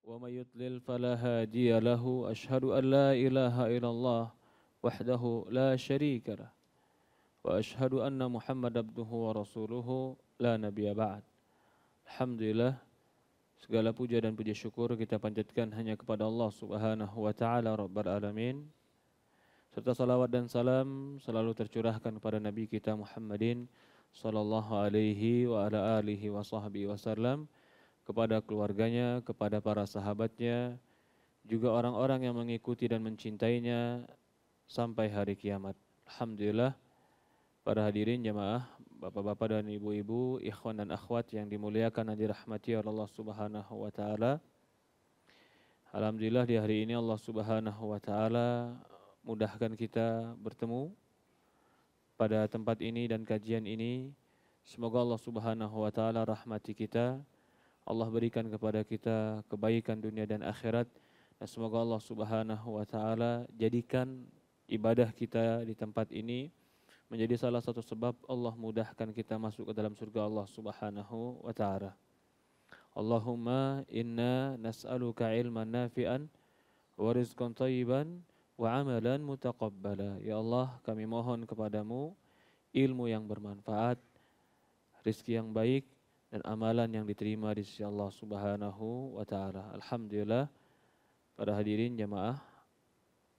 ومن يضلل فلا هادي له أشهد أن لا إله إلا الله وحده لا شريك له وأشهد أن محمد عبده ورسوله لا نبي بعد. Alhamdulillah, segala puja dan puji syukur kita panjatkan hanya kepada Allah Subhanahu wa taala Rabbul alamin. Serta salawat dan salam selalu tercurahkan kepada Nabi kita Muhammadin sallallahu alaihi wa ala alihi wa sahbihi wasallam, kepada keluarganya, kepada para sahabatnya, juga orang-orang yang mengikuti dan mencintainya sampai hari kiamat. Alhamdulillah, para hadirin jamaah, bapak-bapak dan ibu-ibu, ikhwan dan akhwat yang dimuliakan dan dirahmati oleh Allah Subhanahu wa taala. Alhamdulillah, di hari ini Allah Subhanahu wa taala mudahkan kita bertemu pada tempat ini dan kajian ini. Semoga Allah Subhanahu wa taala rahmati kita. Allah berikan kepada kita kebaikan dunia dan akhirat, dan semoga Allah Subhanahu wa taala jadikan ibadah kita di tempat ini menjadi salah satu sebab Allah mudahkan kita masuk ke dalam surga Allah Subhanahu wa taala. Allahumma inna nas'aluka ilman nafi'an wa rizqan thayyiban wa amalan mutaqabbala. Ya Allah, kami mohon kepadamu ilmu yang bermanfaat, rezeki yang baik, dan amalan yang diterima di sisi Allah Subhanahu wa taala. Alhamdulillah, para hadirin jamaah,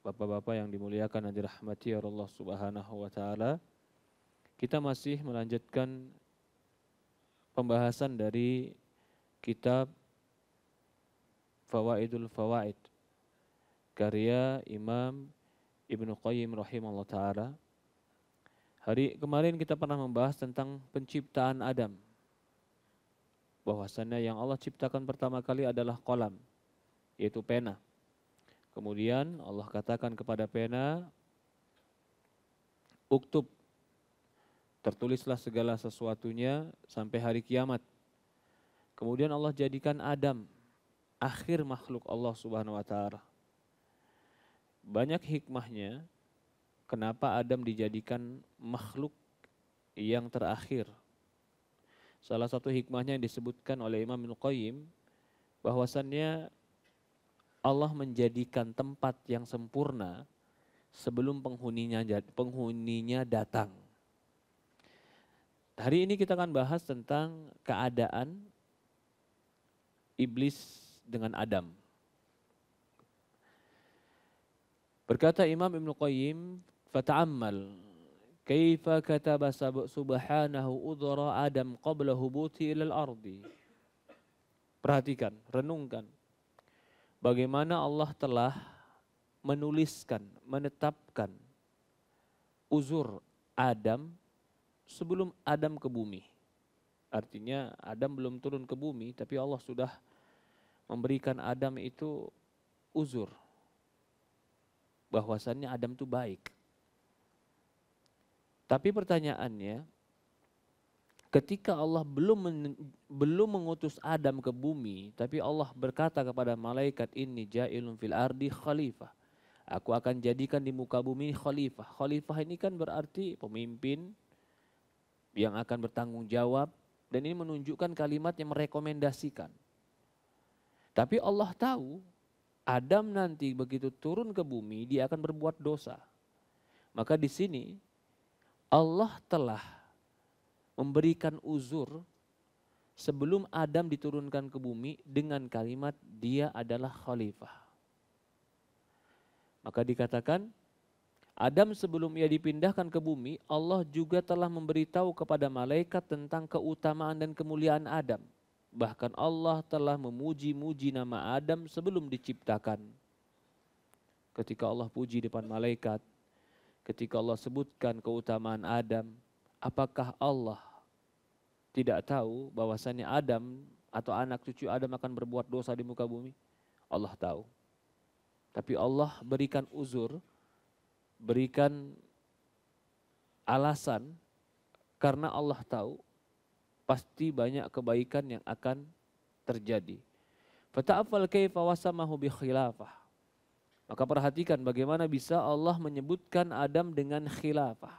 bapak-bapak yang dimuliakan dan dirahmati oleh Allah Subhanahu wa taala, kita masih melanjutkan pembahasan dari kitab Fawaidul Fawaid karya Imam Ibnu Qayyim rahimahullah taala. Kemarin kita pernah membahas tentang penciptaan Adam, bahwasannya yang Allah ciptakan pertama kali adalah qalam, yaitu pena. Kemudian Allah katakan kepada pena, uktub, tertulislah segala sesuatunya sampai hari kiamat. Kemudian Allah jadikan Adam akhir makhluk Allah Subhanahu wa taala. Banyak hikmahnya kenapa Adam dijadikan makhluk yang terakhir. Salah satu hikmahnya yang disebutkan oleh Imam Ibnu Qayyim, bahwasannya Allah menjadikan tempat yang sempurna sebelum penghuninya datang. Hari ini kita akan bahas tentang keadaan iblis dengan Adam. Berkata Imam Ibnu Qayyim, fata'ammal kaifa kataba subhanahu udhra Adam qabla hubuti ilal ardi. Perhatikan, renungkan bagaimana Allah telah menuliskan, menetapkan uzur Adam sebelum Adam ke bumi. Artinya Adam belum turun ke bumi, tapi Allah sudah memberikan Adam itu uzur, bahwasannya Adam itu baik. Tapi pertanyaannya, ketika Allah belum mengutus Adam ke bumi, tapi Allah berkata kepada malaikat, inni ja'ilun fil ardi khalifah. Aku akan jadikan di muka bumi khalifah. Khalifah ini kan berarti pemimpin yang akan bertanggung jawab, dan ini menunjukkan kalimat yang merekomendasikan. Tapi Allah tahu Adam nanti begitu turun ke bumi dia akan berbuat dosa. Maka di sini Allah telah memberikan uzur sebelum Adam diturunkan ke bumi dengan kalimat dia adalah khalifah. Maka dikatakan Adam sebelum ia dipindahkan ke bumi, Allah juga telah memberitahu kepada malaikat tentang keutamaan dan kemuliaan Adam. Bahkan Allah telah memuji-muji nama Adam sebelum diciptakan. Ketika Allah puji depan malaikat, ketika Allah sebutkan keutamaan Adam, apakah Allah tidak tahu bahwasannya Adam atau anak cucu Adam akan berbuat dosa di muka bumi? Allah tahu. Tapi Allah berikan uzur, berikan alasan, karena Allah tahu pasti banyak kebaikan yang akan terjadi. Fata'affal kaifa wasamahu bi khilafah. Maka perhatikan bagaimana bisa Allah menyebutkan Adam dengan khilafah.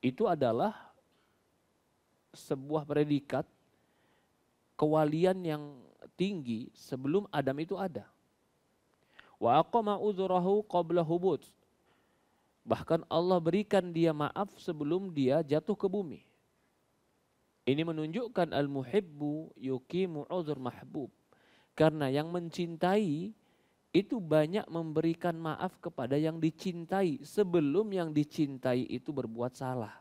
Itu adalah sebuah predikat kewalian yang tinggi sebelum Adam itu ada. Wa aqama uzrahu qabla hubut. Bahkan Allah berikan dia maaf sebelum dia jatuh ke bumi. Ini menunjukkan al-muhibbu yuqimu uzur mahbub. Karena yang mencintai itu banyak memberikan maaf kepada yang dicintai sebelum yang dicintai itu berbuat salah.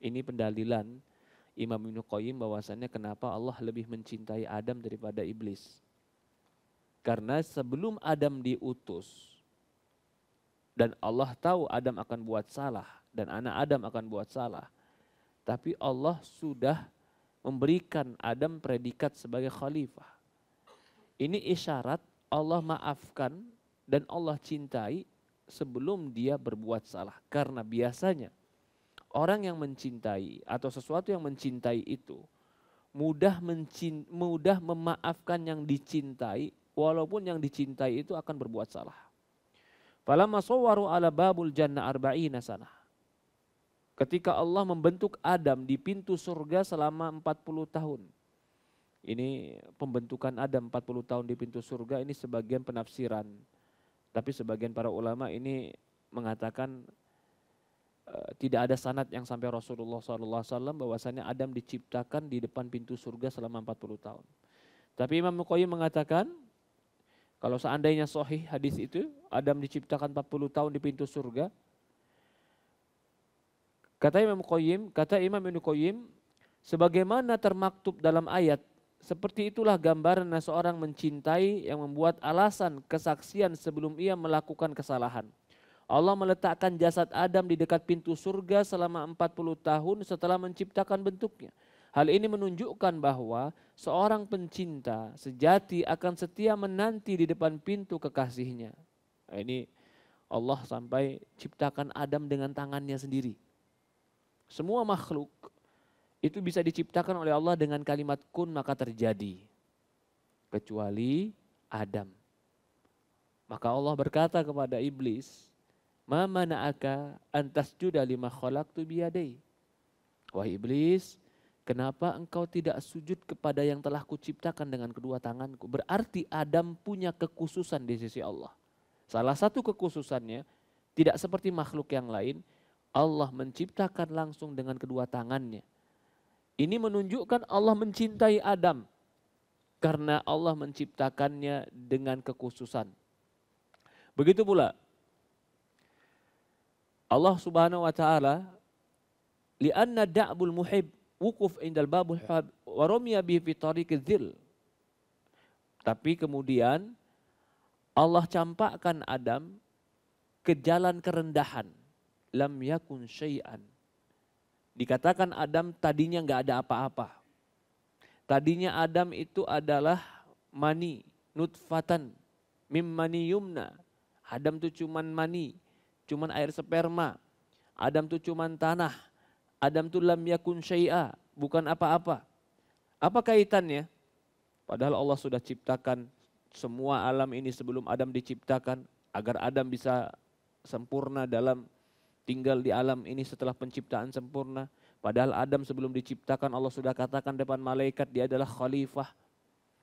Ini pendalilan Imam Ibnu Qayyim bahwasannya kenapa Allah lebih mencintai Adam daripada iblis. Karena sebelum Adam diutus dan Allah tahu Adam akan buat salah dan anak Adam akan buat salah, tapi Allah sudah memberikan Adam predikat sebagai khalifah. Ini isyarat Allah maafkan dan Allah cintai sebelum dia berbuat salah. Karena biasanya orang yang mencintai atau sesuatu yang mencintai itu mudah memaafkan yang dicintai walaupun yang dicintai itu akan berbuat salah. Falamma sawwaru ala babul jannah arba'ina sanah. Ketika Allah membentuk Adam di pintu surga selama 40 tahun. Ini pembentukan Adam 40 tahun di pintu surga ini sebagian penafsiran. Tapi sebagian para ulama ini mengatakan tidak ada sanad yang sampai Rasulullah SAW bahwasanya Adam diciptakan di depan pintu surga selama 40 tahun. Tapi Imam Qayyim mengatakan kalau seandainya sahih hadis itu Adam diciptakan 40 tahun di pintu surga. Kata Imam Ibnu Qayyim, sebagaimana termaktub dalam ayat, seperti itulah gambaran seorang mencintai yang membuat alasan kesaksian sebelum ia melakukan kesalahan. Allah meletakkan jasad Adam di dekat pintu surga selama 40 tahun setelah menciptakan bentuknya. Hal ini menunjukkan bahwa seorang pencinta sejati akan setia menanti di depan pintu kekasihnya. Nah, ini Allah sampai ciptakan Adam dengan tangannya sendiri. Semua makhluk itu bisa diciptakan oleh Allah dengan kalimat kun maka terjadi. Kecuali Adam. Maka Allah berkata kepada iblis, "Ma mana'aka an tasjuda lima khalaqtu biyadai?" Wahai iblis, kenapa engkau tidak sujud kepada yang telah kuciptakan dengan kedua tanganku? Berarti Adam punya kekhususan di sisi Allah. Salah satu kekhususannya, tidak seperti makhluk yang lain, Allah menciptakan langsung dengan kedua tangannya. Ini menunjukkan Allah mencintai Adam karena Allah menciptakannya dengan kekhususan. Begitu pula Allah Subhanahu wa taala li'anna da'bul muhib wukuf indal babul hab wa ramiya bi fi tariqiz zil. Tapi kemudian Allah campakkan Adam ke jalan kerendahan. Lam yakun syai'an. Dikatakan Adam tadinya enggak ada apa-apa. Tadinya Adam itu adalah mani, nutfatan, mim mani yumna. Adam itu cuman mani, cuman air sperma. Adam itu cuman tanah. Adam itu lam yakun syai'a, bukan apa-apa. Apa kaitannya? Padahal Allah sudah ciptakan semua alam ini sebelum Adam diciptakan agar Adam bisa sempurna dalam tinggal di alam ini setelah penciptaan sempurna. Padahal Adam sebelum diciptakan Allah sudah katakan depan malaikat dia adalah khalifah.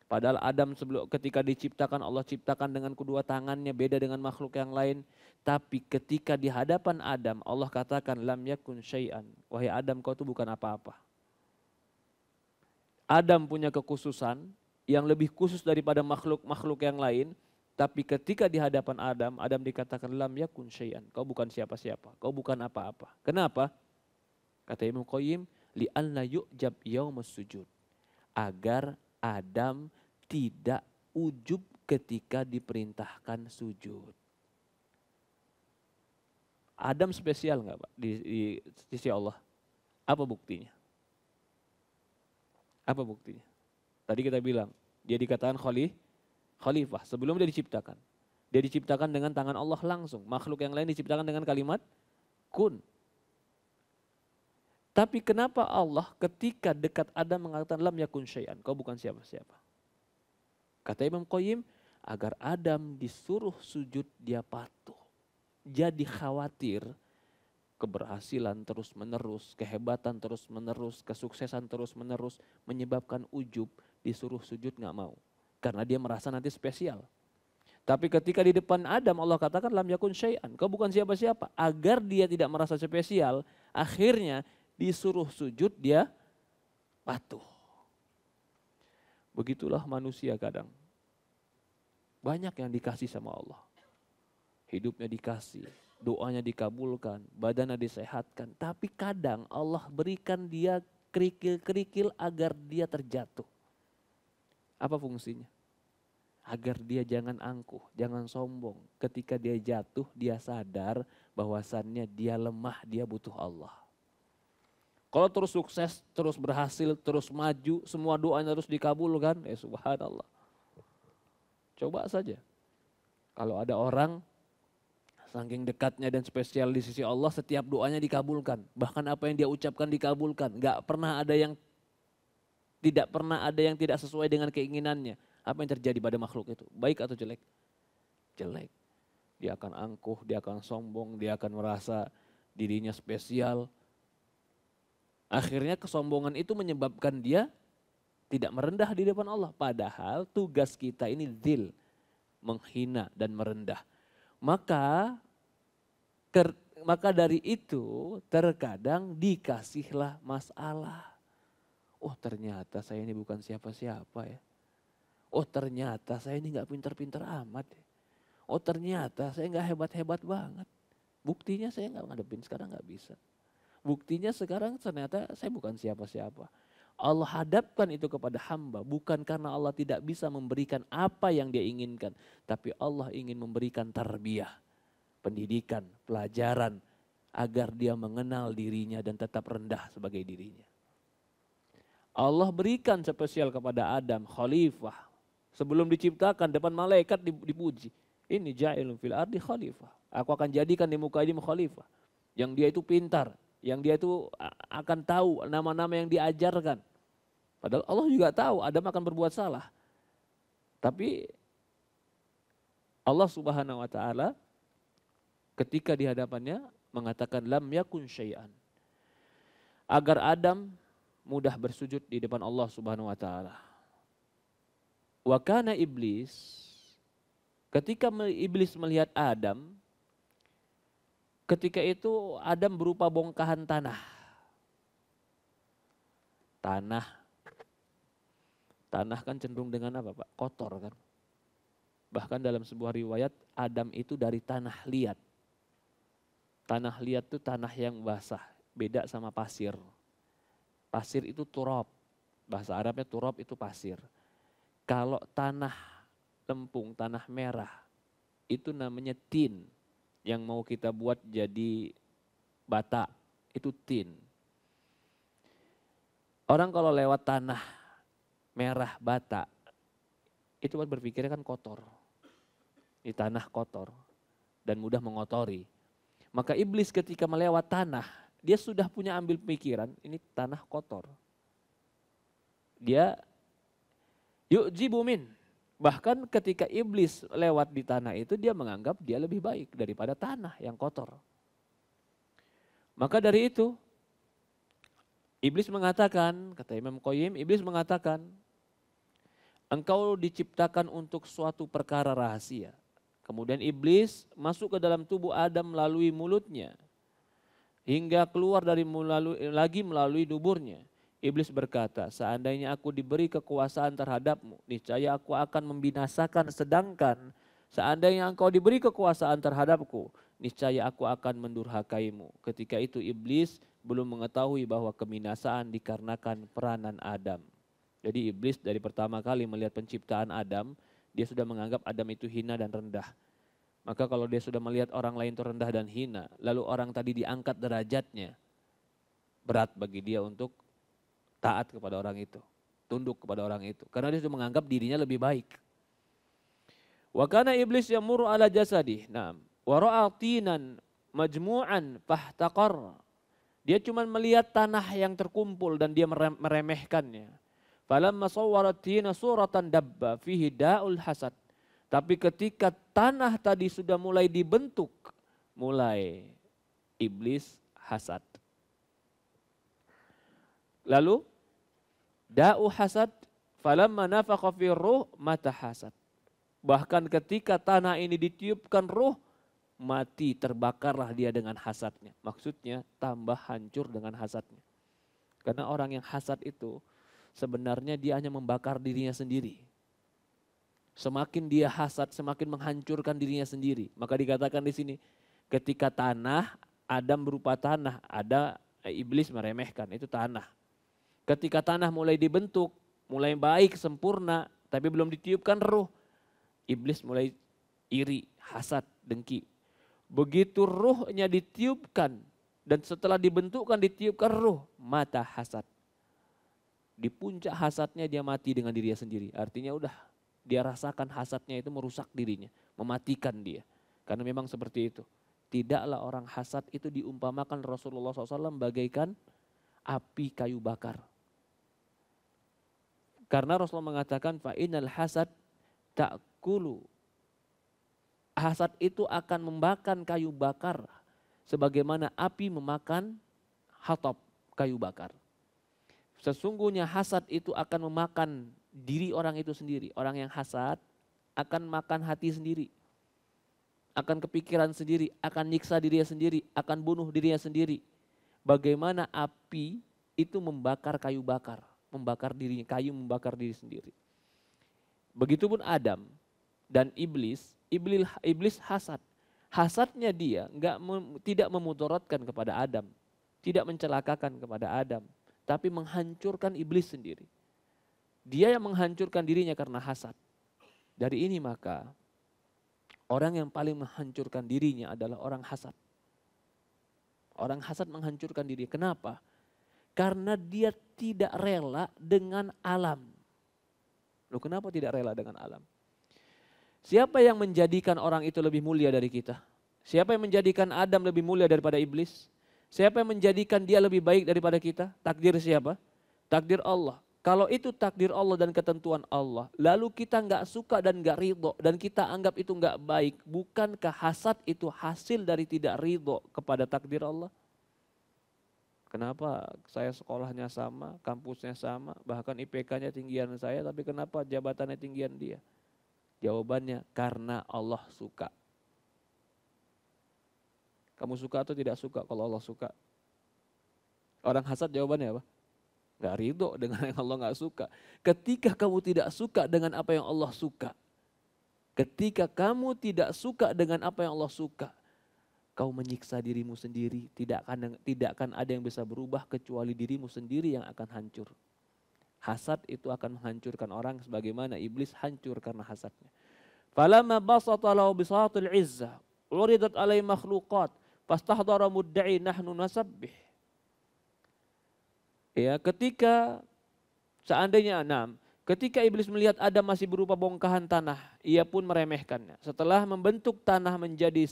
Padahal Adam ketika diciptakan Allah ciptakan dengan kedua tangannya beda dengan makhluk yang lain. Tapi ketika di hadapan Adam Allah katakan lam yakun syai'an. Wahai Adam kau itu bukan apa-apa. Adam punya kekhususan yang lebih khusus daripada makhluk-makhluk yang lain. Tapi ketika di hadapan Adam dikatakan lam yakun syai'an. Kau bukan siapa-siapa, kau bukan apa-apa. Kenapa? Kata Imam Qayyim, li'anna yu'jab yaumus sujud. Agar Adam tidak ujub ketika diperintahkan sujud. Adam spesial enggak Pak di sisi Allah? Apa buktinya? Apa buktinya? Tadi kita bilang, dia dikatakan khalifah sebelum dia diciptakan. Dia diciptakan dengan tangan Allah langsung. Makhluk yang lain diciptakan dengan kalimat kun. Tapi kenapa Allah ketika dekat Adam mengatakan lam yakun syai'an, kau bukan siapa-siapa. Kata Imam Qayyim, agar Adam disuruh sujud dia patuh. Jadi khawatir keberhasilan terus menerus, kehebatan terus menerus, kesuksesan terus menerus menyebabkan ujub. disuruh sujud nggak mau. Karena dia merasa nanti spesial. Tapi ketika di depan Adam Allah katakan lam yakun syai'an, kau bukan siapa-siapa. Agar dia tidak merasa spesial, akhirnya disuruh sujud dia patuh. Begitulah manusia kadang. Banyak yang dikasih sama Allah. Hidupnya dikasih, doanya dikabulkan, badannya disehatkan. Tapi kadang Allah berikan dia kerikil-kerikil agar dia terjatuh. Apa fungsinya? Agar dia jangan angkuh, jangan sombong. Ketika dia jatuh, dia sadar bahwasannya dia lemah, dia butuh Allah. Kalau terus sukses, terus berhasil, terus maju, semua doanya terus dikabulkan, subhanallah. Coba saja. Kalau ada orang saking dekatnya dan spesial di sisi Allah, setiap doanya dikabulkan. Bahkan apa yang dia ucapkan dikabulkan. Tidak pernah ada yang tidak sesuai dengan keinginannya. Apa yang terjadi pada makhluk itu? Baik atau jelek? Jelek. Dia akan angkuh, dia akan sombong, dia akan merasa dirinya spesial. Akhirnya kesombongan itu menyebabkan dia tidak merendah di depan Allah. Padahal tugas kita ini dzil, menghina dan merendah. Maka dari itu terkadang dikasihlah masalah. Oh ternyata saya ini bukan siapa-siapa ya. Oh ternyata saya ini gak pintar-pintar amat ya. Oh ternyata saya gak hebat-hebat banget. Buktinya saya gak ngadepin sekarang gak bisa. Buktinya sekarang ternyata saya bukan siapa-siapa. Allah hadapkan itu kepada hamba bukan karena Allah tidak bisa memberikan apa yang dia inginkan. Tapi Allah ingin memberikan tarbiyah, pendidikan, pelajaran agar dia mengenal dirinya dan tetap rendah sebagai dirinya. Allah berikan spesial kepada Adam khalifah. Sebelum diciptakan depan malaikat dipuji. Ini ja'ilun fil ardi khalifah. Aku akan jadikan di muka ini khalifah. Yang dia itu pintar. Yang dia itu akan tahu nama-nama yang diajarkan. Padahal Allah juga tahu Adam akan berbuat salah. Tapi Allah Subhanahu wa taala ketika di hadapannya mengatakan lam yakun syai'an. Agar Adam mudah bersujud di depan Allah Subhanahu wa taala. Wa kana iblis, ketika iblis melihat Adam, ketika itu Adam berupa bongkahan tanah. Tanah kan cenderung dengan apa Pak? Kotor kan. Bahkan dalam sebuah riwayat Adam itu dari tanah liat. Tanah liat itu tanah yang basah, beda sama pasir. Pasir itu turab, bahasa Arabnya turab itu pasir. Kalau tanah lempung, tanah merah, itu namanya tin. Yang mau kita buat jadi bata, itu tin. Orang kalau lewat tanah merah bata, itu kan berpikirnya kan kotor. Di tanah kotor dan mudah mengotori. Maka iblis ketika melewat tanah, dia sudah punya ambil pemikiran, ini tanah kotor. Dia yu'jibu min. Bahkan ketika iblis lewat di tanah itu, dia menganggap dia lebih baik daripada tanah yang kotor. Maka dari itu, iblis mengatakan, kata Imam Qayyim, iblis mengatakan, engkau diciptakan untuk suatu perkara rahasia. Kemudian iblis masuk ke dalam tubuh Adam melalui mulutnya. Hingga keluar melalui duburnya. Iblis berkata, seandainya aku diberi kekuasaan terhadapmu, niscaya aku akan membinasakan. Sedangkan seandainya engkau diberi kekuasaan terhadapku, niscaya aku akan mendurhakaimu. Ketika itu iblis belum mengetahui bahwa kebinasaan dikarenakan peranan Adam. Jadi iblis dari pertama kali melihat penciptaan Adam, dia sudah menganggap Adam itu hina dan rendah. Maka kalau dia sudah melihat orang lain itu rendah dan hina, lalu orang tadi diangkat derajatnya, berat bagi dia untuk taat kepada orang itu, tunduk kepada orang itu. Karena dia sudah menganggap dirinya lebih baik. Wa kana iblis yamurru ala jasadi, na'am, wa ra'a tinan majmu'an fahtaqar. Dia cuma melihat tanah yang terkumpul dan dia meremehkannya. Falamma sawwarat tina suratan dabba fihi da'ul hasad. Tapi ketika tanah tadi sudah mulai dibentuk, mulai iblis hasad. Lalu da'u hasad Falamma nafakha fi ruh mata hasad. Bahkan ketika tanah ini ditiupkan ruh, mati, terbakarlah dia dengan hasadnya. Maksudnya tambah hancur dengan hasadnya. Karena orang yang hasad itu sebenarnya dia hanya membakar dirinya sendiri. Semakin dia hasad, semakin menghancurkan dirinya sendiri. Maka dikatakan di sini, ketika tanah, Adam berupa tanah, ada iblis meremehkan, itu tanah. Ketika tanah mulai dibentuk, mulai baik, sempurna, tapi belum ditiupkan ruh, iblis mulai iri, hasad, dengki. Begitu ruhnya ditiupkan dan setelah dibentukkan ditiupkan ruh, mata hasad. Di puncak hasadnya dia mati dengan dirinya sendiri. Artinya udah dia rasakan hasadnya itu merusak dirinya, mematikan dia. Karena memang seperti itu. Tidaklah orang hasad itu diumpamakan Rasulullah SAW bagaikan api kayu bakar. Karena Rasulullah mengatakan fa'inal hasad ta'kulu. Hasad itu akan membakar kayu bakar sebagaimana api memakan hatab kayu bakar. Sesungguhnya hasad itu akan memakan diri orang itu sendiri. Orang yang hasad akan makan hati sendiri. Akan kepikiran sendiri, akan nyiksa dirinya sendiri, akan bunuh dirinya sendiri. Bagaimana api itu membakar kayu bakar, membakar dirinya, kayu membakar diri sendiri. Begitupun Adam dan iblis hasad. Hasadnya dia tidak memudaratkan kepada Adam, tidak mencelakakan kepada Adam, tapi menghancurkan iblis sendiri. Dia yang menghancurkan dirinya karena hasad. Dari ini maka orang yang paling menghancurkan dirinya adalah orang hasad. Orang hasad menghancurkan diri. Kenapa? Karena dia tidak rela dengan alam. Loh, kenapa tidak rela dengan alam? Siapa yang menjadikan orang itu lebih mulia dari kita? Siapa yang menjadikan Adam lebih mulia daripada iblis? Siapa yang menjadikan dia lebih baik daripada kita? Takdir siapa? Takdir Allah. Kalau itu takdir Allah dan ketentuan Allah, lalu kita nggak suka dan nggak ridho dan kita anggap itu nggak baik, bukankah hasad itu hasil dari tidak ridho kepada takdir Allah? Kenapa saya sekolahnya sama, kampusnya sama, bahkan IPK-nya tinggian saya, tapi kenapa jabatannya tinggian dia? Jawabannya karena Allah suka. Kamu suka atau tidak suka kalau Allah suka? Orang hasad jawabannya apa? Gak ridho dengan yang Allah gak suka. Ketika kamu tidak suka dengan apa yang Allah suka. Ketika kamu tidak suka dengan apa yang Allah suka. Kau menyiksa dirimu sendiri. Tidak akan ada yang bisa berubah kecuali dirimu sendiri yang akan hancur. Hasad itu akan menghancurkan orang sebagaimana iblis hancur karena hasadnya. Falamma basata lahu bisatul izzah uridat alai makhluqat fastahdara mudda'i nahnu nasabbih. Ya, ketika ketika iblis melihat Adam masih berupa bongkahan tanah, ia pun meremehkannya. Setelah membentuk tanah menjadi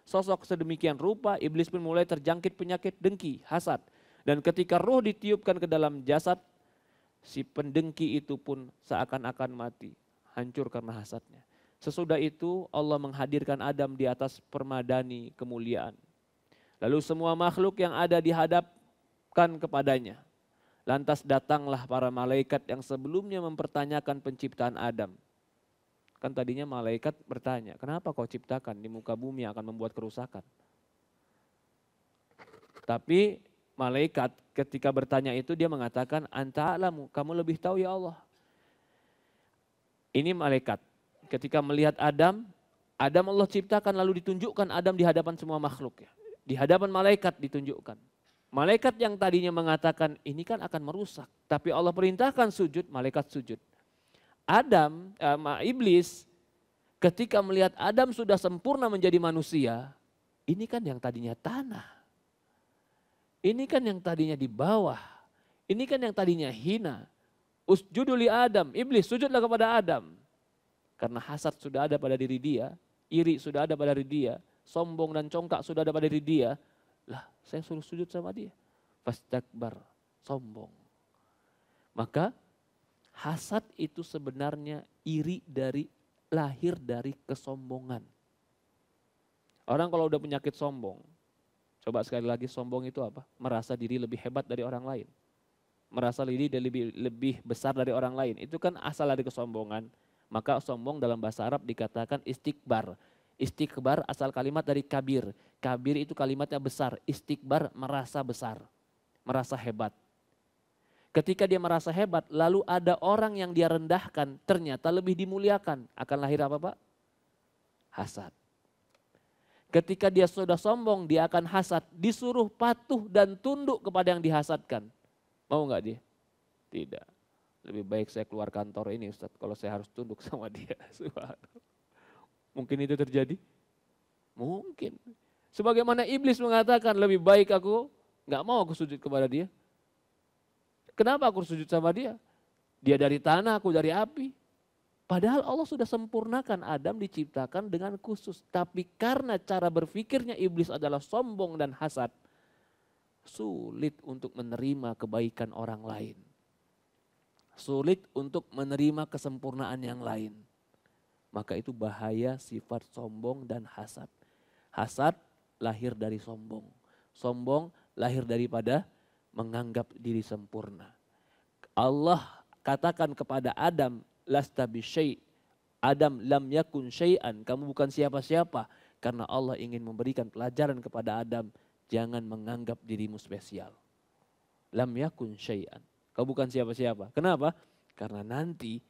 sosok sedemikian rupa, iblis pun mulai terjangkit penyakit dengki, hasad. Dan ketika ruh ditiupkan ke dalam jasad, si pendengki itu pun seakan-akan mati, hancur karena hasadnya. Sesudah itu Allah menghadirkan Adam di atas permadani kemuliaan. Lalu semua makhluk yang ada dihadapkan kepadanya. Lantas datanglah para malaikat yang sebelumnya mempertanyakan penciptaan Adam. Kan tadinya malaikat bertanya, kenapa kau ciptakan di muka bumi yang akan membuat kerusakan? Tapi malaikat ketika bertanya itu dia mengatakan, anta a'lamu, kamu lebih tahu ya Allah. Ini malaikat. Ketika melihat Adam Allah ciptakan lalu ditunjukkan Adam di hadapan semua makhluk. Ya. Di hadapan malaikat ditunjukkan. Malaikat yang tadinya mengatakan ini kan akan merusak. Tapi Allah perintahkan sujud, malaikat sujud. Iblis ketika melihat Adam sudah sempurna menjadi manusia. Ini kan yang tadinya tanah. Ini kan yang tadinya di bawah. Ini kan yang tadinya hina. Usjudu li Adam, iblis sujudlah kepada Adam. Karena hasad sudah ada pada diri dia, iri sudah ada pada diri dia, sombong dan congkak sudah ada pada diri dia. Lah, saya suruh sujud sama dia. Fastakbar, sombong. Maka hasad itu sebenarnya lahir dari kesombongan. Orang kalau udah penyakit sombong, coba sekali lagi sombong itu apa? Merasa diri lebih hebat dari orang lain. merasa diri lebih besar dari orang lain. Itu kan asal dari kesombongan. Maka sombong dalam bahasa Arab dikatakan istikbar. Istikbar asal kalimat dari kabir. Kabir itu kalimatnya besar. Istikbar merasa besar, merasa hebat. Ketika dia merasa hebat, lalu ada orang yang dia rendahkan, ternyata lebih dimuliakan. Akan lahir apa Pak? Hasad. Ketika dia sudah sombong, dia akan hasad. Disuruh patuh dan tunduk kepada yang dihasadkan. Mau nggak dia? Tidak. Lebih baik saya keluar kantor ini Ustaz, kalau saya harus tunduk sama dia. Mungkin itu terjadi? Mungkin. Sebagaimana iblis mengatakan, lebih baik aku nggak mau aku sujud kepada dia. Kenapa aku sujud sama dia? Dia dari tanah, aku dari api. Padahal Allah sudah sempurnakan Adam diciptakan dengan khusus. Tapi karena cara berpikirnya iblis adalah sombong dan hasad, sulit untuk menerima kebaikan orang lain. Sulit untuk menerima kesempurnaan yang lain. Maka itu bahaya sifat sombong dan hasad. Hasad lahir dari sombong. Sombong lahir daripada menganggap diri sempurna. Allah katakan kepada Adam, lasta bisyai'. Adam lam yakun syai'an, kamu bukan siapa-siapa. Karena Allah ingin memberikan pelajaran kepada Adam, jangan menganggap dirimu spesial. Lam yakun syai'an, kamu bukan siapa-siapa. Kenapa? Karena nanti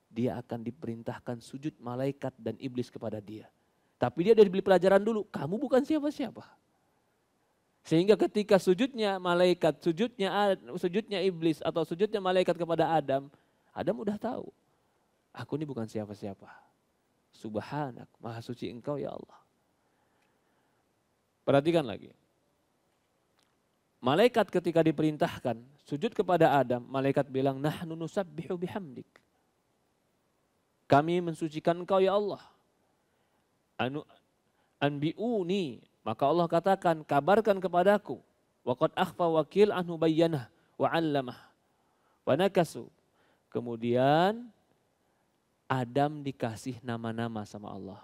dia akan diperintahkan sujud malaikat dan iblis kepada dia. Tapi dia diberi pelajaran dulu, kamu bukan siapa-siapa. Sehingga ketika sujudnya malaikat, sujudnya iblis atau sujudnya malaikat kepada Adam, Adam udah tahu. Aku ini bukan siapa-siapa. Subhanak, maha suci engkau ya Allah. Perhatikan lagi. Malaikat ketika diperintahkan sujud kepada Adam, malaikat bilang, nahnu nusabbihu bihamdik. Kami mensucikan engkau ya Allah. Anbi'uni. Maka Allah katakan, kabarkan kepadaku. Waqad akhfa wakil anhu bayyanah wa 'allamah. Wa nakasu. Kemudian Adam dikasih nama-nama sama Allah.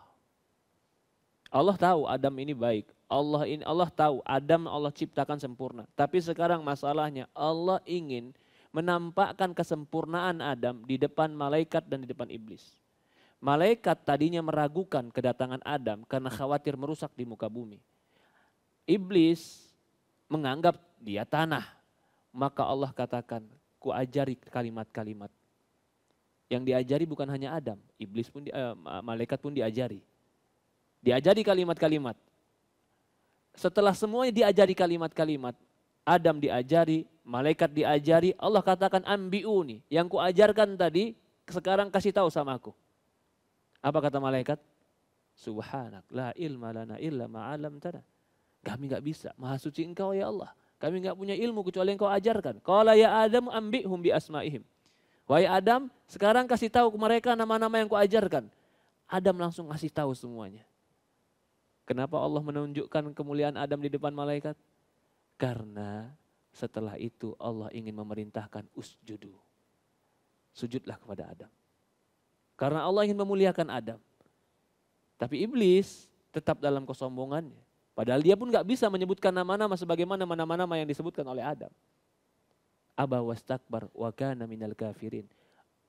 Allah tahu Adam ini baik. Allah tahu Adam Allah ciptakan sempurna. Tapi sekarang masalahnya Allah ingin menampakkan kesempurnaan Adam di depan malaikat dan di depan iblis. Malaikat tadinya meragukan kedatangan Adam karena khawatir merusak di muka bumi. Iblis menganggap dia tanah. Maka Allah katakan, ku ajari kalimat-kalimat. Yang diajari bukan hanya Adam, iblis pun malaikat pun diajari. Diajari kalimat-kalimat. Setelah semuanya diajari kalimat-kalimat, Adam diajari, malaikat diajari, Allah katakan ambi'uni. Yang ku ajarkan tadi, sekarang kasih tahu sama aku. Apa kata malaikat? Subhanak, la ilma lana illa ma'alamtana. Kami gak bisa, maha suci engkau ya Allah. Kami gak punya ilmu kecuali engkau ajarkan. Qala ya Adam ambi'hum bi asma'ihim. Wahai Adam, sekarang kasih tahu ke mereka nama-nama yang ku ajarkan. Adam langsung kasih tahu semuanya. Kenapa Allah menunjukkan kemuliaan Adam di depan malaikat? Karena setelah itu Allah ingin memerintahkan usjudu. Sujudlah kepada Adam. Karena Allah ingin memuliakan Adam. Tapi iblis tetap dalam kesombongannya. Padahal dia pun gak bisa menyebutkan nama-nama sebagaimana nama-nama yang disebutkan oleh Adam. Aba wastakbar wa kana minal kafirin.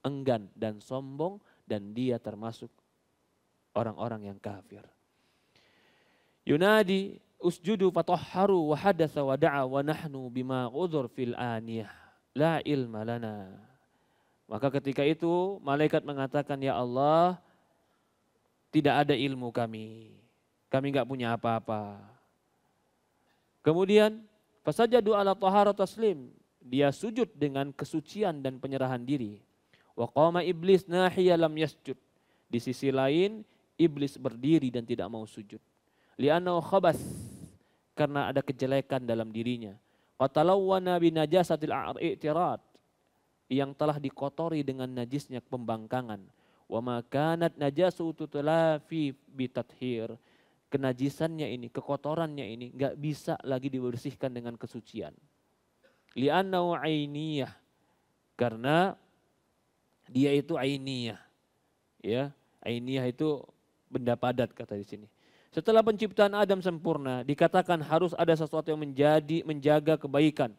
Enggan dan sombong dan dia termasuk orang-orang yang kafir. Yunadi usjudu fatahharu wa hadatsa wa da'a wa nahnu bima uzur fil aniyah. La ilma lana. Maka ketika itu malaikat mengatakan, ya Allah, tidak ada ilmu kami. Kami enggak punya apa-apa. Kemudian fasajadu ala taharat taslim. Dia sujud dengan kesucian dan penyerahan diri. Wa qama iblis nahiya lam yasjud. Di sisi lain iblis berdiri dan tidak mau sujud. Li'annahu khabas, karena ada kejelekan dalam dirinya. Qatalawwana binajasatil i'tirad, yang telah dikotori dengan najisnya pembangkangan. Wa ma kanat najasu tutlafi bitathhir. Kenajisannya ini, kekotorannya ini enggak bisa lagi dibersihkan dengan kesucian. Li'annahu ainiyah, karena dia itu ainiyah. Ya, ainiyah itu benda padat kata di sini. Setelah penciptaan Adam sempurna, dikatakan harus ada sesuatu yang menjaga kebaikan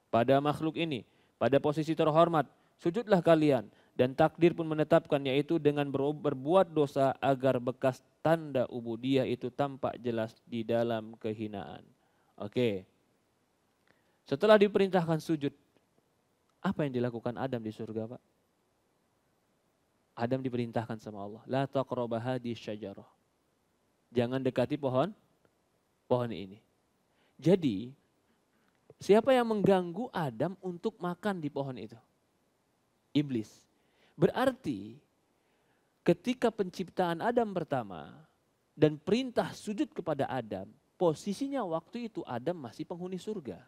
pada makhluk ini. pada posisi terhormat, sujudlah kalian. Dan takdir pun menetapkan, yaitu dengan berbuat dosa agar bekas tanda ubudiyah itu tampak jelas di dalam kehinaan. Oke. Setelah diperintahkan sujud, apa yang dilakukan Adam di surga, Pak? Adam diperintahkan sama Allah, la taqraba hadhihi syajarah. Jangan dekati pohon ini. Jadi, siapa yang mengganggu Adam untuk makan di pohon itu? Iblis. Berarti ketika penciptaan Adam pertama dan perintah sujud kepada Adam, posisinya waktu itu Adam masih penghuni surga.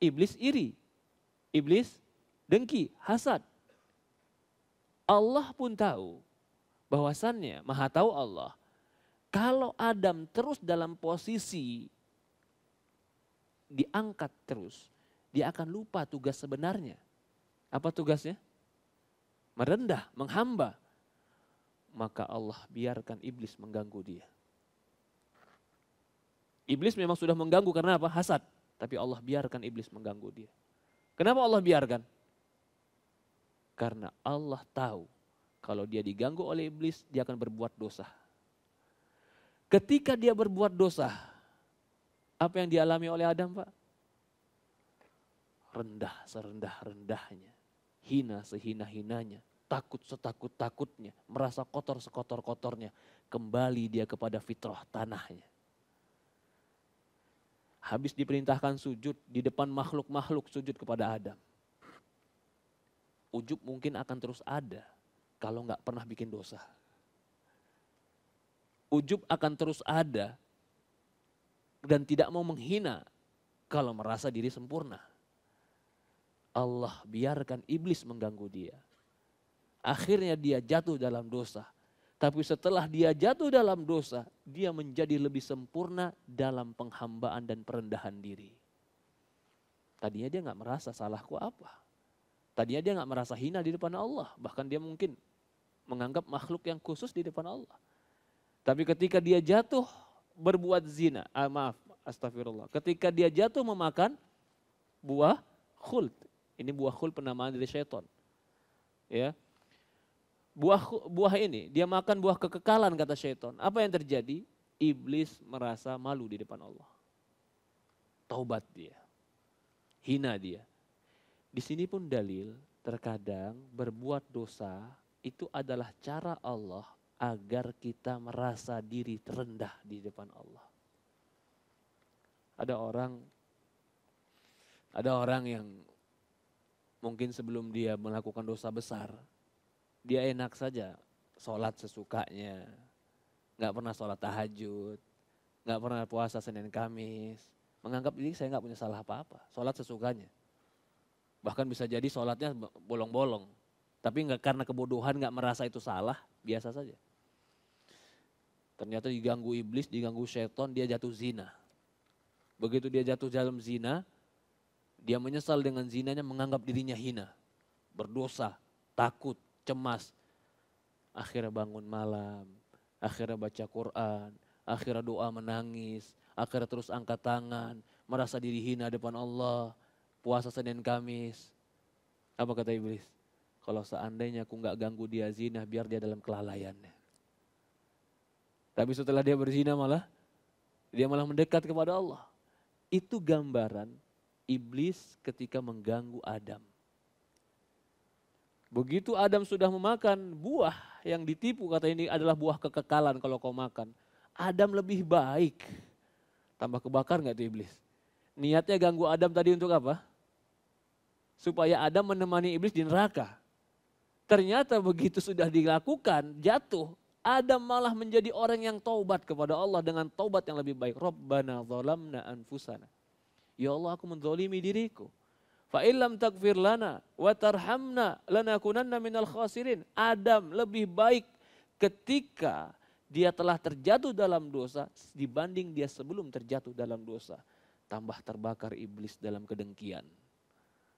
Iblis iri, iblis dengki, hasad. Allah pun tahu bahwasannya, maha tahu Allah, kalau Adam terus dalam posisi diangkat terus, dia akan lupa tugas sebenarnya. Apa tugasnya? Merendah, menghamba. Maka Allah biarkan iblis mengganggu dia. Iblis memang sudah mengganggu karena apa? Hasad. Tapi Allah biarkan iblis mengganggu dia. Kenapa Allah biarkan? Karena Allah tahu kalau dia diganggu oleh iblis, dia akan berbuat dosa. Ketika dia berbuat dosa, apa yang dialami oleh Adam, Pak? Rendah serendah-rendahnya. Hina sehina-hinanya, takut setakut-takutnya, merasa kotor sekotor-kotornya, kembali dia kepada fitrah tanahnya. Habis diperintahkan sujud di depan makhluk-makhluk, sujud kepada Adam. Ujub mungkin akan terus ada kalau nggak pernah bikin dosa. Ujub akan terus ada dan tidak mau menghina kalau merasa diri sempurna. Allah biarkan iblis mengganggu dia. Akhirnya dia jatuh dalam dosa. Tapi setelah dia jatuh dalam dosa, dia menjadi lebih sempurna dalam penghambaan dan perendahan diri. Tadinya dia nggak merasa salahku apa. Tadinya dia nggak merasa hina di depan Allah. Bahkan dia mungkin menganggap makhluk yang khusus di depan Allah. Tapi ketika dia jatuh berbuat zina, astagfirullah. Ketika dia jatuh memakan buah khuld. Ini buah khuld penamaan dari syaitan. Ya. Buah ini, dia makan buah kekekalan kata syaitan. Apa yang terjadi? Iblis merasa malu di depan Allah. Taubat dia. Hina dia. Di sini pun dalil, terkadang berbuat dosa itu adalah cara Allah agar kita merasa diri terendah di depan Allah. Ada orang yang mungkin sebelum dia melakukan dosa besar, dia enak saja sholat sesukanya, nggak pernah sholat tahajud, nggak pernah puasa Senin Kamis, menganggap diri saya nggak punya salah apa-apa, sholat sesukanya. Bahkan bisa jadi sholatnya bolong-bolong, tapi nggak karena kebodohan nggak merasa itu salah, biasa saja. Ternyata diganggu iblis, diganggu syaitan, dia jatuh zina. Begitu dia jatuh dalam zina, dia menyesal dengan zinanya, menganggap dirinya hina, berdosa, takut, cemas. Akhirnya bangun malam, akhirnya baca Quran, akhirnya doa menangis, akhirnya terus angkat tangan, merasa diri hina depan Allah, puasa Senin Kamis. Apa kata iblis? Kalau seandainya aku nggak ganggu dia zina, biar dia dalam kelalaiannya. Tapi setelah dia berzina dia malah mendekat kepada Allah. Itu gambaran iblis ketika mengganggu Adam. Begitu Adam sudah memakan buah yang ditipu, kata ini adalah buah kekekalan kalau kau makan. Adam lebih baik. Tambah kebakar gak tuh iblis? Niatnya ganggu Adam tadi untuk apa? Supaya Adam menemani iblis di neraka. Ternyata begitu sudah dilakukan, jatuh. Adam malah menjadi orang yang taubat kepada Allah dengan taubat yang lebih baik. Rabbana zalamna anfusana. Ya Allah, aku menzalimi diriku. Fa illam taghfir lana wa tarhamna lanakunanna minal khasirin. Adam lebih baik ketika dia telah terjatuh dalam dosa dibanding dia sebelum terjatuh dalam dosa. Tambah terbakar iblis dalam kedengkian,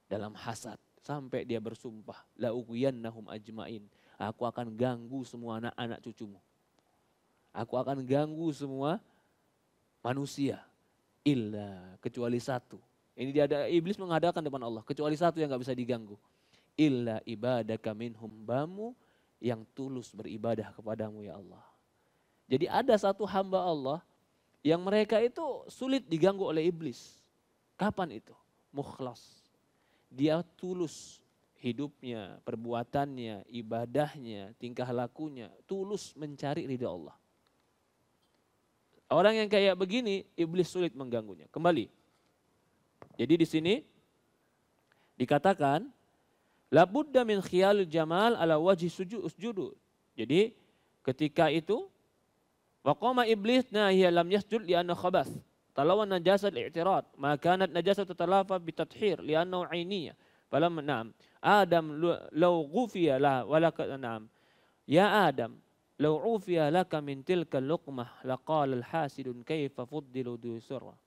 dalam hasad, sampai dia bersumpah, la ughwiyannahum ajmain. Aku akan ganggu semua anak-anak cucumu. Aku akan ganggu semua manusia. Illa, kecuali satu. Ini dia ada iblis mengadakan depan Allah. Kecuali satu yang gak bisa diganggu. Illa ibadaka minhum bamu yang tulus beribadah kepadamu ya Allah. Jadi ada satu hamba Allah yang mereka itu sulit diganggu oleh iblis. Kapan itu? Mukhlas. Dia tulus hidupnya, perbuatannya, ibadahnya, tingkah lakunya. Tulus mencari ridha Allah. Orang yang kayak begini, iblis sulit mengganggunya. Kembali. Jadi di sini dikatakan la budda min khiyalul jamal ala wajhi sujudu. Jadi ketika itu waqama iblis nahiya lam yasjud li anna khabath. Talawan najasat i'tirad, ma kanat najasat tatalafa bi tathhir li annahu 'ainiyah. Falam na'am. Adam law ghufiya la wala na'am. Ya Adam, law ufiya laka min tilka luqmah laqala al-hasidun kaifa fuddilu dusura.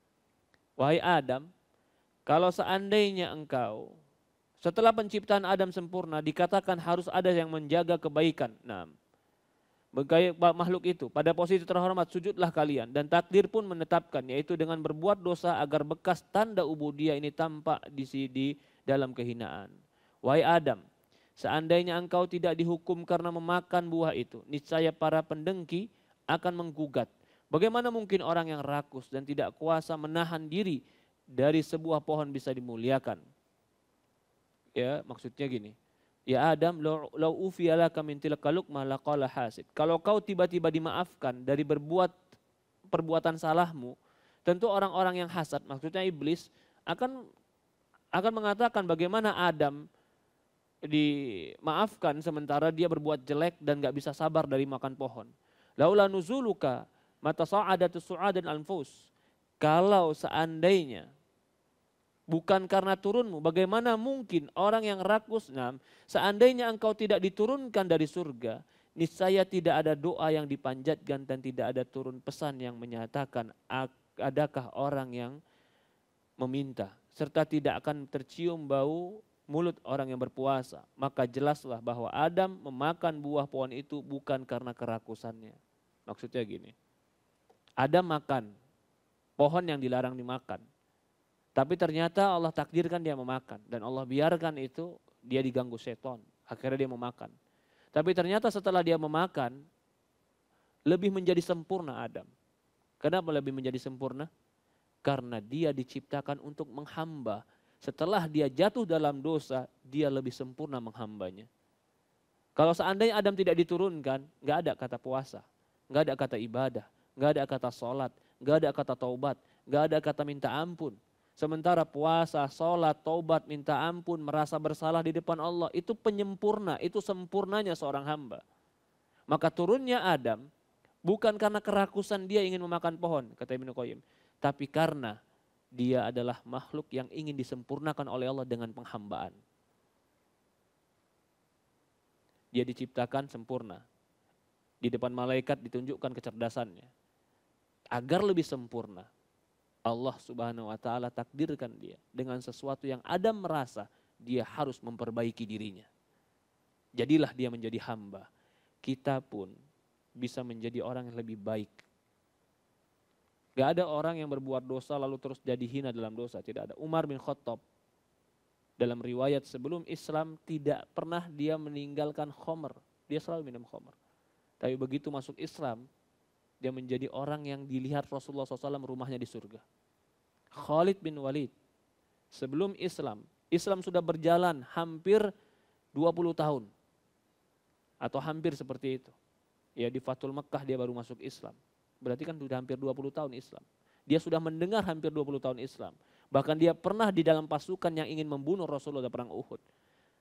Wahai Adam, kalau seandainya engkau setelah penciptaan Adam sempurna dikatakan harus ada yang menjaga kebaikan. Nah, makhluk itu pada posisi terhormat sujudlah kalian dan takdir pun menetapkan yaitu dengan berbuat dosa agar bekas tanda ubudiyah ini tampak di dalam kehinaan. Wahai Adam, seandainya engkau tidak dihukum karena memakan buah itu, niscaya para pendengki akan menggugat. Bagaimana mungkin orang yang rakus dan tidak kuasa menahan diri dari sebuah pohon bisa dimuliakan? Ya, maksudnya gini. Ya Adam, lau ufiya laka min tilka luqmah laqala hasid. Kalau kau tiba-tiba dimaafkan dari berbuat perbuatan salahmu, tentu orang-orang yang hasad, maksudnya iblis, akan mengatakan bagaimana Adam dimaafkan sementara dia berbuat jelek dan gak bisa sabar dari makan pohon. Laula nuzuluka mata sa'adatu su'adan anfus. Kalau seandainya bukan karena turunmu, bagaimana mungkin orang yang rakus, seandainya engkau tidak diturunkan dari surga, niscaya tidak ada doa yang dipanjatkan dan tidak ada turun pesan yang menyatakan adakah orang yang meminta, serta tidak akan tercium bau mulut orang yang berpuasa. Maka jelaslah bahwa Adam memakan buah pohon itu bukan karena kerakusannya. Maksudnya gini, Adam makan pohon yang dilarang dimakan. Tapi ternyata Allah takdirkan dia memakan. Dan Allah biarkan itu dia diganggu seton. Akhirnya dia memakan. Tapi ternyata setelah dia memakan, lebih menjadi sempurna Adam. Kenapa lebih menjadi sempurna? Karena dia diciptakan untuk menghamba. Setelah dia jatuh dalam dosa, dia lebih sempurna menghambanya. Kalau seandainya Adam tidak diturunkan, gak ada kata puasa. Gak ada kata ibadah. Gak ada kata sholat. Gak ada kata taubat. Gak ada kata minta ampun. Sementara puasa, sholat, taubat, minta ampun, merasa bersalah di depan Allah, itu penyempurna, itu sempurnanya seorang hamba. Maka turunnya Adam bukan karena kerakusan dia ingin memakan pohon, kata Ibnu Qayyim, tapi karena dia adalah makhluk yang ingin disempurnakan oleh Allah dengan penghambaan. Dia diciptakan sempurna. Di depan malaikat ditunjukkan kecerdasannya. Agar lebih sempurna, Allah Subhanahu wa taala takdirkan dia dengan sesuatu yang Adam merasa dia harus memperbaiki dirinya. Jadilah dia menjadi hamba. Kita pun bisa menjadi orang yang lebih baik. Gak ada orang yang berbuat dosa lalu terus jadi hina dalam dosa, tidak ada. Umar bin Khattab dalam riwayat sebelum Islam tidak pernah dia meninggalkan khamr. Dia selalu minum khamr. Tapi begitu masuk Islam, dia menjadi orang yang dilihat Rasulullah SAW rumahnya di surga. Khalid bin Walid, sebelum Islam, Islam sudah berjalan hampir 20 tahun. Atau hampir seperti itu. Ya, di Fathul Mekkah dia baru masuk Islam. Berarti kan sudah hampir 20 tahun Islam. Dia sudah mendengar hampir 20 tahun Islam. Bahkan dia pernah di dalam pasukan yang ingin membunuh Rasulullah dalam perang Uhud.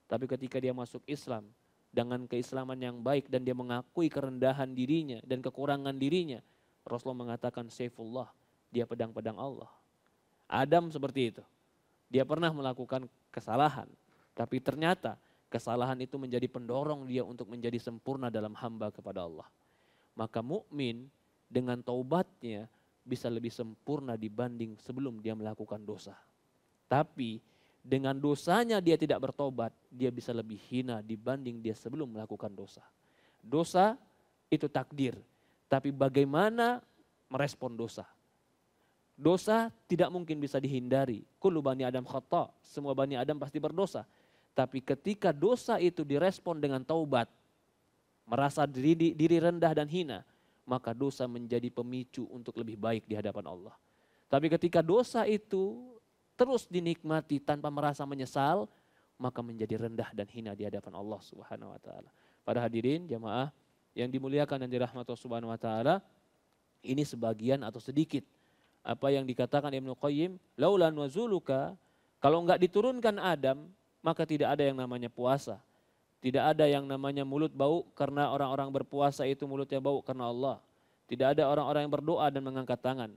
Tapi ketika dia masuk Islam, dengan keislaman yang baik dan dia mengakui kerendahan dirinya dan kekurangan dirinya, Rasulullah mengatakan Saifullah, dia pedang-pedang Allah. Adam seperti itu. Dia pernah melakukan kesalahan, tapi ternyata kesalahan itu menjadi pendorong dia untuk menjadi sempurna dalam hamba kepada Allah. Maka mukmin dengan taubatnya bisa lebih sempurna dibanding sebelum dia melakukan dosa. Tapi dengan dosanya dia tidak bertobat, dia bisa lebih hina dibanding dia sebelum melakukan dosa. Dosa itu takdir, tapi bagaimana merespon dosa. Dosa tidak mungkin bisa dihindari. Kullu bani Adam khata, semua bani Adam pasti berdosa. Tapi ketika dosa itu direspon dengan taubat, merasa diri rendah dan hina, maka dosa menjadi pemicu untuk lebih baik di hadapan Allah. Tapi ketika dosa itu terus dinikmati tanpa merasa menyesal, maka menjadi rendah dan hina di hadapan Allah Subhanahu wa taala. Para hadirin jamaah yang dimuliakan dan dirahmati Allah Subhanahu wa taala, ini sebagian atau sedikit apa yang dikatakan Ibnu Qayyim, laula nuzuluka, kalau enggak diturunkan Adam, maka tidak ada yang namanya puasa. Tidak ada yang namanya mulut bau karena orang-orang berpuasa itu mulutnya bau karena Allah. Tidak ada orang-orang yang berdoa dan mengangkat tangan.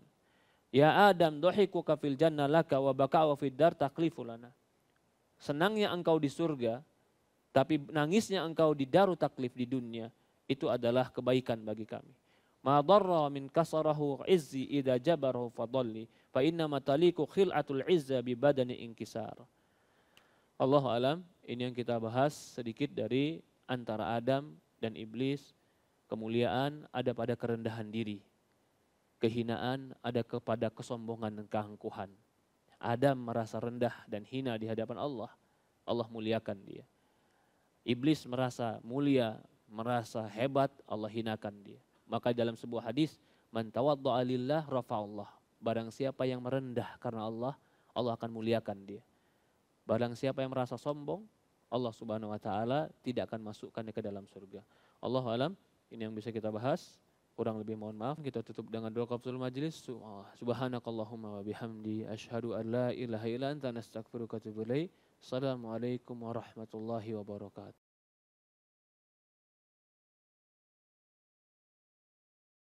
Ya Adam, dhahikuka fil jannah laka wa baka'u fid dar taklifu lana. Senangnya engkau di surga, tapi nangisnya engkau di daru taklif di dunia, itu adalah kebaikan bagi kami. Ma darra min kasarahu izzi idza jabarahu fadalli fa inna mataliku khil'atul izza bi badani inkisar. Allahu alam, ini yang kita bahas sedikit dari antara Adam dan iblis. Kemuliaan ada pada kerendahan diri. Kehinaan ada kepada kesombongan dan keangkuhan. Adam merasa rendah dan hina di hadapan Allah. Allah muliakan dia. Iblis merasa mulia, merasa hebat, Allah hinakan dia. Maka dalam sebuah hadis, man tawadda'a lillah rafa'allah. Barang siapa yang merendah karena Allah, Allah akan muliakan dia. Barang siapa yang merasa sombong, Allah Subhanahu wa taala tidak akan masukkannya ke dalam surga. Allahu alam, ini yang bisa kita bahas. Kurang lebih mohon maaf. Kita tutup dengan doa kafatul majlis. Subhanakallahumma wa bihamdi asyhadu an la ilaha illa anta nastaghfiruka wa atubu ilaik. Assalamualaikum warahmatullahi wabarakatuh.